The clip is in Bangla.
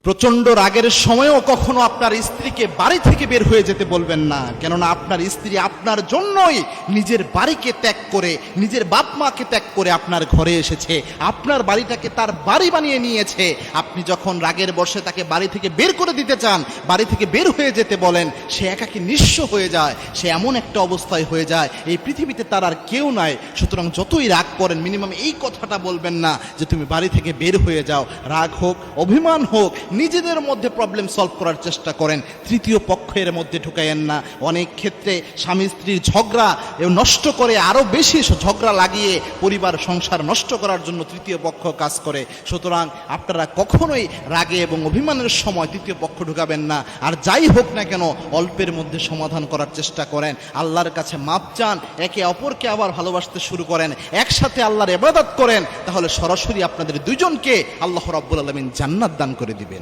প্রচন্ড রাগের সময়ও কখনো আপনার স্ত্রীকে বাড়ি থেকে বের হয়ে যেতে বলবেন না, কেননা আপনার স্ত্রী আপনার জন্যই নিজের বাড়িকে ত্যাগ করে, নিজের বাপ মাকে ত্যাগ করে আপনার ঘরে এসেছে, আপনার বাড়িটাকে তার বাড়ি বানিয়ে নিয়েছে। আপনি যখন রাগের বশে তাকে বাড়ি থেকে বের করে দিতে চান, বাড়ি থেকে বের হয়ে যেতে বলেন, সে একাকী নিঃস্ব হয়ে যায়, সে এমন একটা অবস্থায় হয়ে যায় এই পৃথিবীতে তার আর কেউ নাই। সুতরাং যতই রাগ করেন মিনিমাম এই কথাটা বলবেন না যে তুমি বাড়ি থেকে বের হয়ে যাও। রাগ হোক, অভিমান হোক, নিজেদের মধ্যে প্রবলেম সলভ করার চেষ্টা করেন, তৃতীয় পক্ষের মধ্যে ঢুকাইয়েন না। অনেক ক্ষেত্রে স্বামী স্ত্রীর ঝগড়া নষ্ট করে, আরও বেশি ঝগড়া লাগিয়ে পরিবার সংসার নষ্ট করার জন্য তৃতীয় পক্ষ কাজ করে। সুতরাং আপনারা কখনোই রাগে এবং অভিমানের সময় তৃতীয় পক্ষ ঢুকাবেন না। আর যাই হোক না কেন অল্পের মধ্যে সমাধান করার চেষ্টা করেন, আল্লাহর কাছে মাপ চান, একে অপরকে আবার ভালোবাসতে শুরু করেন, একসাথে আল্লাহর ইবাদত করেন, তাহলে সরাসরি আপনাদের দুজনকে আল্লাহ রাব্বুল আলামিন জান্নাত দান করে দিবেন।